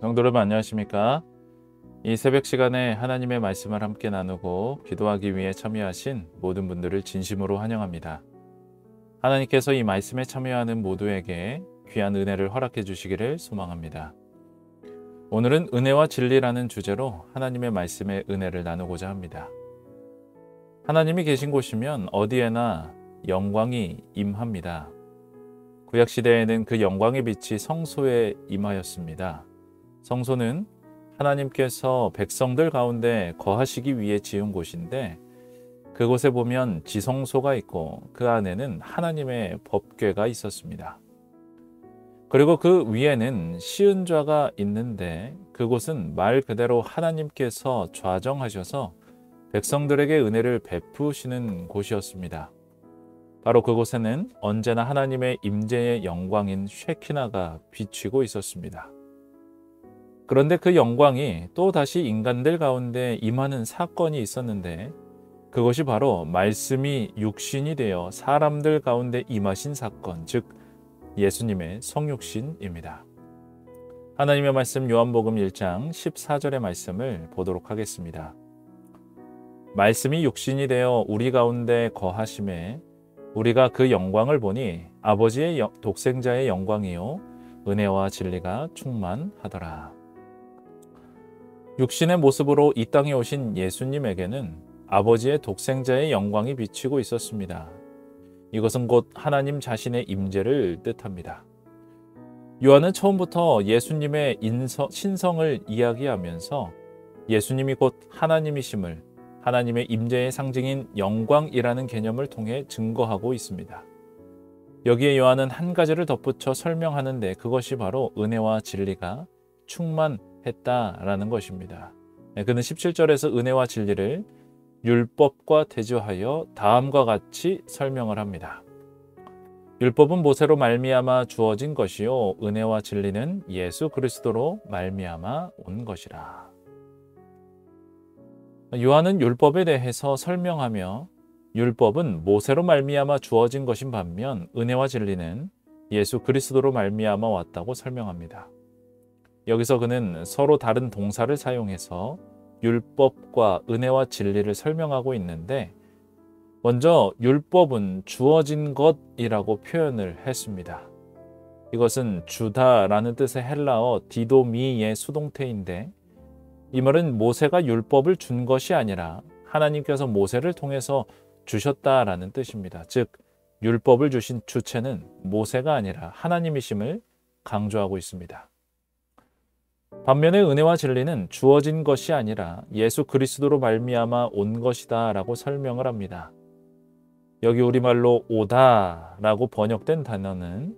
성도 여러분 안녕하십니까? 이 새벽 시간에 하나님의 말씀을 함께 나누고 기도하기 위해 참여하신 모든 분들을 진심으로 환영합니다. 하나님께서 이 말씀에 참여하는 모두에게 귀한 은혜를 허락해 주시기를 소망합니다. 오늘은 은혜와 진리라는 주제로 하나님의 말씀의 은혜를 나누고자 합니다. 하나님이 계신 곳이면 어디에나 영광이 임합니다. 구약시대에는 그 영광의 빛이 성소에 임하였습니다. 성소는 하나님께서 백성들 가운데 거하시기 위해 지은 곳인데 그곳에 보면 지성소가 있고 그 안에는 하나님의 법궤가 있었습니다. 그리고 그 위에는 시은좌가 있는데 그곳은 말 그대로 하나님께서 좌정하셔서 백성들에게 은혜를 베푸시는 곳이었습니다. 바로 그곳에는 언제나 하나님의 임재의 영광인 쉐키나가 비치고 있었습니다. 그런데 그 영광이 또 다시 인간들 가운데 임하는 사건이 있었는데 그것이 바로 말씀이 육신이 되어 사람들 가운데 임하신 사건, 즉 예수님의 성육신입니다. 하나님의 말씀 요한복음 1장 14절의 말씀을 보도록 하겠습니다. 말씀이 육신이 되어 우리 가운데 거하심에 우리가 그 영광을 보니 아버지의 독생자의 영광이요 은혜와 진리가 충만하더라. 육신의 모습으로 이 땅에 오신 예수님에게는 아버지의 독생자의 영광이 비치고 있었습니다. 이것은 곧 하나님 자신의 임재를 뜻합니다. 요한은 처음부터 예수님의 신성을 이야기하면서 예수님이 곧 하나님이심을 하나님의 임재의 상징인 영광이라는 개념을 통해 증거하고 있습니다. 여기에 요한은 한 가지를 덧붙여 설명하는데 그것이 바로 은혜와 진리가 충만했다라는 것입니다. 그는 17절에서 은혜와 진리를 율법과 대조하여 다음과 같이 설명을 합니다. 율법은 모세로 말미암아 주어진 것이요 은혜와 진리는 예수 그리스도로 말미암아 온 것이라. 요한은 율법에 대해서 설명하며 율법은 모세로 말미암아 주어진 것인 반면 은혜와 진리는 예수 그리스도로 말미암아 왔다고 설명합니다. 여기서 그는 서로 다른 동사를 사용해서 율법과 은혜와 진리를 설명하고 있는데 먼저 율법은 주어진 것이라고 표현을 했습니다. 이것은 주다라는 뜻의 헬라어 디도미의 수동태인데 이 말은 모세가 율법을 준 것이 아니라 하나님께서 모세를 통해서 주셨다라는 뜻입니다. 즉 율법을 주신 주체는 모세가 아니라 하나님이심을 강조하고 있습니다. 반면에 은혜와 진리는 주어진 것이 아니라 예수 그리스도로 말미암아 온 것이다 라고 설명을 합니다. 여기 우리말로 오다 라고 번역된 단어는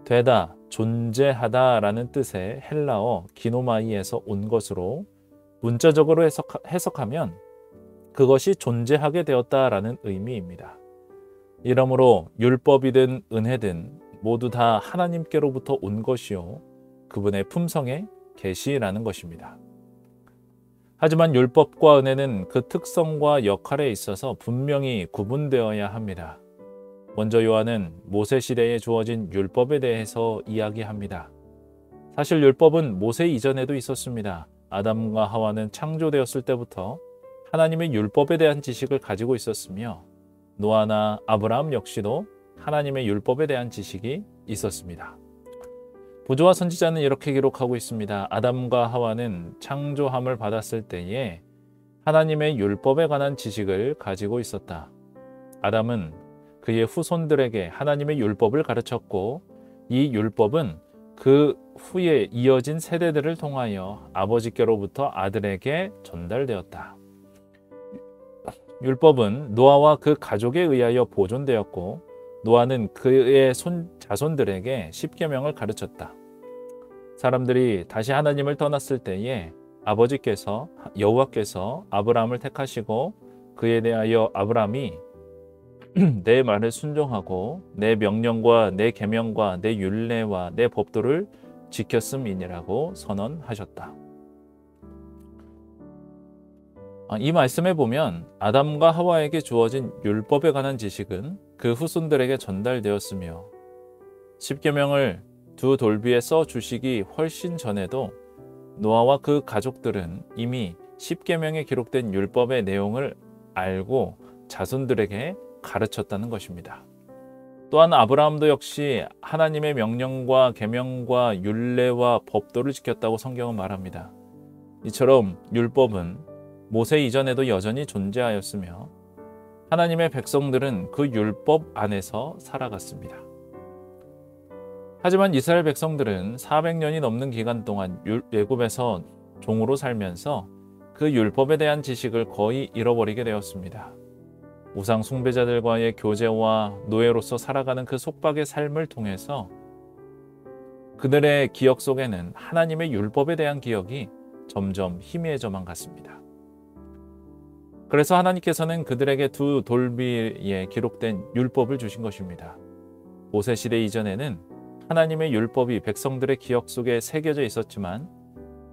되다, 존재하다 라는 뜻의 헬라어 기노마이에서 온 것으로 문자적으로 해석하면 그것이 존재하게 되었다라는 의미입니다. 이러므로 율법이든 은혜든 모두 다 하나님께로부터 온 것이요 그분의 품성의 계시라는 것입니다. 하지만 율법과 은혜는 그 특성과 역할에 있어서 분명히 구분되어야 합니다. 먼저 요한은 모세 시대에 주어진 율법에 대해서 이야기합니다. 사실 율법은 모세 이전에도 있었습니다. 아담과 하와는 창조되었을 때부터 하나님의 율법에 대한 지식을 가지고 있었으며 노아나 아브라함 역시도 하나님의 율법에 대한 지식이 있었습니다. 부조와 선지자는 이렇게 기록하고 있습니다. 아담과 하와는 창조함을 받았을 때에 하나님의 율법에 관한 지식을 가지고 있었다. 아담은 그의 후손들에게 하나님의 율법을 가르쳤고 이 율법은 그 후에 이어진 세대들을 통하여 아버지께로부터 아들에게 전달되었다. 율법은 노아와 그 가족에 의하여 보존되었고 노아는 그의 자손들에게 십계명을 가르쳤다. 사람들이 다시 하나님을 떠났을 때에 아버지께서 여호와께서 아브라함을 택하시고 그에 대하여 아브라함이 내 말을 순종하고 내 명령과 내 계명과 내 율례와 내 법도를 지켰음이니라고 선언하셨다. 이 말씀에 보면 아담과 하와에게 주어진 율법에 관한 지식은 그 후손들에게 전달되었으며 십계명을 두 돌비에 써 주시기 훨씬 전에도 노아와 그 가족들은 이미 십계명에 기록된 율법의 내용을 알고 자손들에게 가르쳤다는 것입니다. 또한 아브라함도 역시 하나님의 명령과 계명과 율례와 법도를 지켰다고 성경은 말합니다. 이처럼 율법은 모세 이전에도 여전히 존재하였으며 하나님의 백성들은 그 율법 안에서 살아갔습니다. 하지만 이스라엘 백성들은 400년이 넘는 기간 동안 애굽에서 종으로 살면서 그 율법에 대한 지식을 거의 잃어버리게 되었습니다. 우상 숭배자들과의 교제와 노예로서 살아가는 그 속박의 삶을 통해서 그들의 기억 속에는 하나님의 율법에 대한 기억이 점점 희미해져만 갔습니다. 그래서 하나님께서는 그들에게 두 돌비에 기록된 율법을 주신 것입니다. 모세 시대 이전에는 하나님의 율법이 백성들의 기억 속에 새겨져 있었지만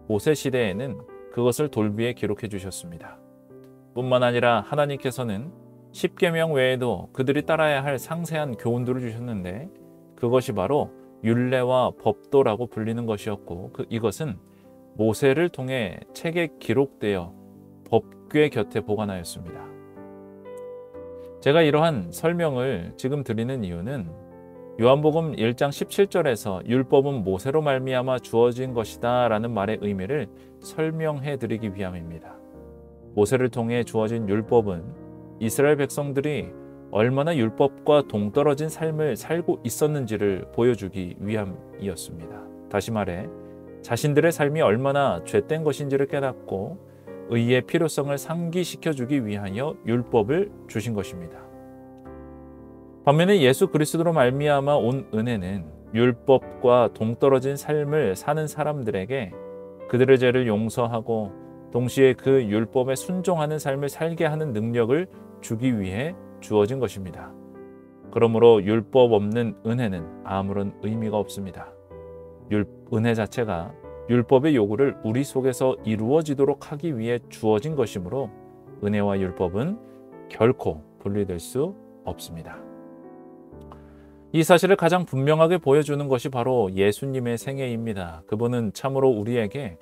모세 시대에는 그것을 돌비에 기록해 주셨습니다. 뿐만 아니라 하나님께서는 십계명 외에도 그들이 따라야 할 상세한 교훈들을 주셨는데 그것이 바로 율례와 법도라고 불리는 것이었고 이것은 모세를 통해 책에 기록되어 법궤 곁에 보관하였습니다. 제가 이러한 설명을 지금 드리는 이유는 요한복음 1장 17절에서 율법은 모세로 말미암아 주어진 것이다 라는 말의 의미를 설명해 드리기 위함입니다. 모세를 통해 주어진 율법은 이스라엘 백성들이 얼마나 율법과 동떨어진 삶을 살고 있었는지를 보여주기 위함이었습니다. 다시 말해 자신들의 삶이 얼마나 죄된 것인지를 깨닫고 의의 필요성을 상기시켜주기 위하여 율법을 주신 것입니다. 반면에 예수 그리스도로 말미암아 온 은혜는 율법과 동떨어진 삶을 사는 사람들에게 그들의 죄를 용서하고 동시에 그 율법에 순종하는 삶을 살게 하는 능력을 주기 위해 주어진 것입니다. 그러므로 율법 없는 은혜는 아무런 의미가 없습니다. 은혜 자체가 율법의 요구를 우리 속에서 이루어지도록 하기 위해 주어진 것이므로 은혜와 율법은 결코 분리될 수 없습니다. 이 사실을 가장 분명하게 보여주는 것이 바로 예수님의 생애입니다. 그분은 참으로 우리에게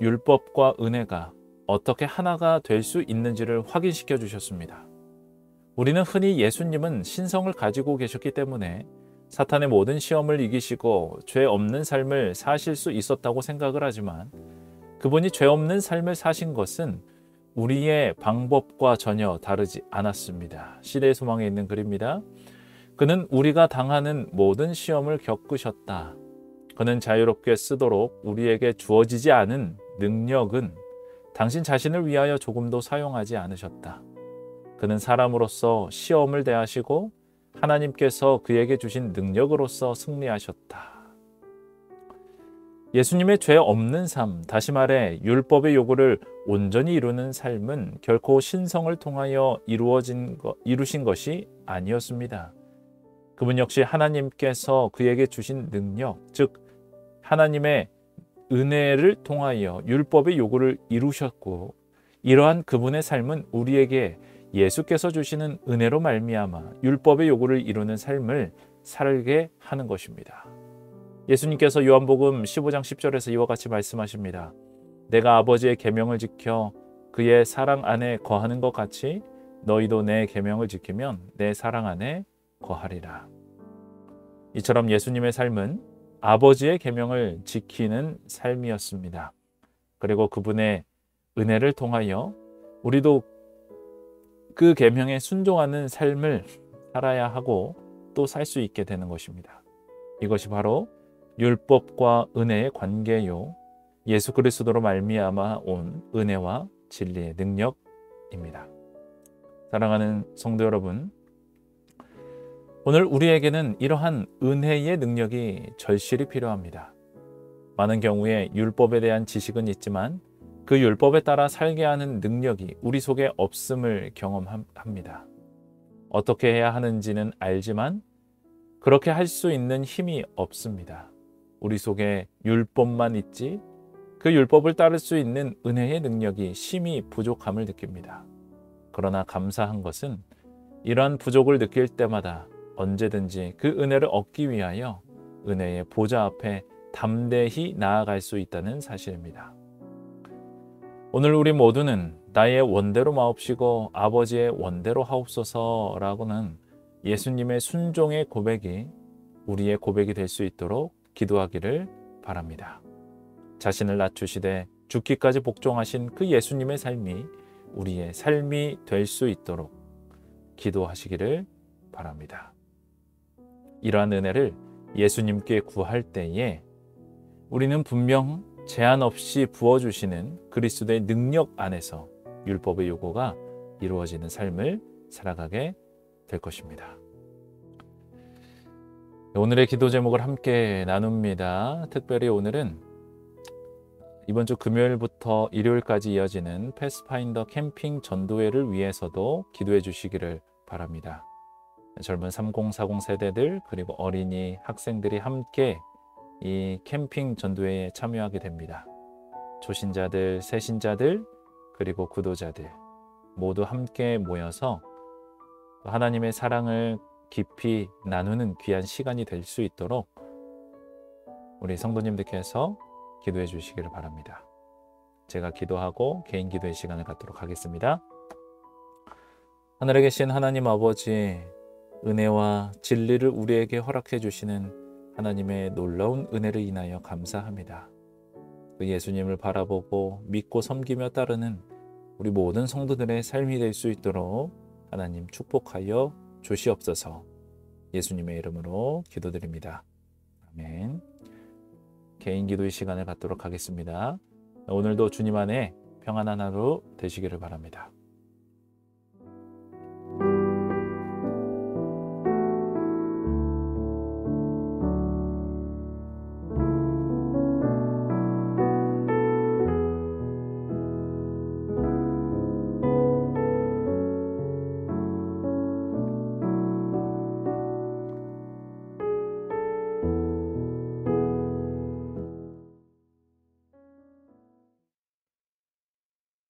율법과 은혜가 어떻게 하나가 될 수 있는지를 확인시켜 주셨습니다. 우리는 흔히 예수님은 신성을 가지고 계셨기 때문에 사탄의 모든 시험을 이기시고 죄 없는 삶을 사실 수 있었다고 생각을 하지만 그분이 죄 없는 삶을 사신 것은 우리의 방법과 전혀 다르지 않았습니다. 시대의 소망에 있는 글입니다. 그는 우리가 당하는 모든 시험을 겪으셨다. 그는 자유롭게 쓰도록 우리에게 주어지지 않은 능력은 당신 자신을 위하여 조금도 사용하지 않으셨다. 그는 사람으로서 시험을 대하시고 하나님께서 그에게 주신 능력으로서 승리하셨다. 예수님의 죄 없는 삶, 다시 말해 율법의 요구를 온전히 이루는 삶은 결코 신성을 통하여 이루신 것이 아니었습니다. 그분 역시 하나님께서 그에게 주신 능력, 즉 하나님의 은혜를 통하여 율법의 요구를 이루셨고 이러한 그분의 삶은 우리에게 예수께서 주시는 은혜로 말미암아 율법의 요구를 이루는 삶을 살게 하는 것입니다. 예수님께서 요한복음 15장 10절에서 이와 같이 말씀하십니다. 내가 아버지의 계명을 지켜 그의 사랑 안에 거하는 것 같이 너희도 내 계명을 지키면 내 사랑 안에 거하리라. 이처럼 예수님의 삶은 아버지의 계명을 지키는 삶이었습니다. 그리고 그분의 은혜를 통하여 우리도 그 계명에 순종하는 삶을 살아야 하고 또 살 수 있게 되는 것입니다. 이것이 바로 율법과 은혜의 관계요, 예수 그리스도로 말미암아 온 은혜와 진리의 능력입니다. 사랑하는 성도 여러분, 오늘 우리에게는 이러한 은혜의 능력이 절실히 필요합니다. 많은 경우에 율법에 대한 지식은 있지만 그 율법에 따라 살게 하는 능력이 우리 속에 없음을 경험합니다. 어떻게 해야 하는지는 알지만 그렇게 할 수 있는 힘이 없습니다. 우리 속에 율법만 있지 그 율법을 따를 수 있는 은혜의 능력이 심히 부족함을 느낍니다. 그러나 감사한 것은 이러한 부족을 느낄 때마다 언제든지 그 은혜를 얻기 위하여 은혜의 보좌 앞에 담대히 나아갈 수 있다는 사실입니다. 오늘 우리 모두는 나의 원대로 마옵시고 아버지의 원대로 하옵소서라고는 예수님의 순종의 고백이 우리의 고백이 될 수 있도록 기도하기를 바랍니다. 자신을 낮추시되 죽기까지 복종하신 그 예수님의 삶이 우리의 삶이 될 수 있도록 기도하시기를 바랍니다. 이러한 은혜를 예수님께 구할 때에 우리는 분명 제한 없이 부어주시는 그리스도의 능력 안에서 율법의 요구가 이루어지는 삶을 살아가게 될 것입니다. 오늘의 기도 제목을 함께 나눕니다. 특별히 오늘은 이번 주 금요일부터 일요일까지 이어지는 패스파인더 캠핑 전도회를 위해서도 기도해 주시기를 바랍니다. 젊은 3040 세대들 그리고 어린이 학생들이 함께 이 캠핑 전도회에 참여하게 됩니다. 초신자들, 새신자들 그리고 구도자들 모두 함께 모여서 하나님의 사랑을 깊이 나누는 귀한 시간이 될 수 있도록 우리 성도님들께서 기도해 주시기를 바랍니다. 제가 기도하고 개인 기도의 시간을 갖도록 하겠습니다. 하늘에 계신 하나님 아버지, 은혜와 진리를 우리에게 허락해 주시는 하나님의 놀라운 은혜를 인하여 감사합니다. 그 예수님을 바라보고 믿고 섬기며 따르는 우리 모든 성도들의 삶이 될 수 있도록 하나님 축복하여 주시옵소서. 예수님의 이름으로 기도드립니다. 아멘. 개인 기도의 시간을 갖도록 하겠습니다. 오늘도 주님 안에 평안한 하루 되시기를 바랍니다.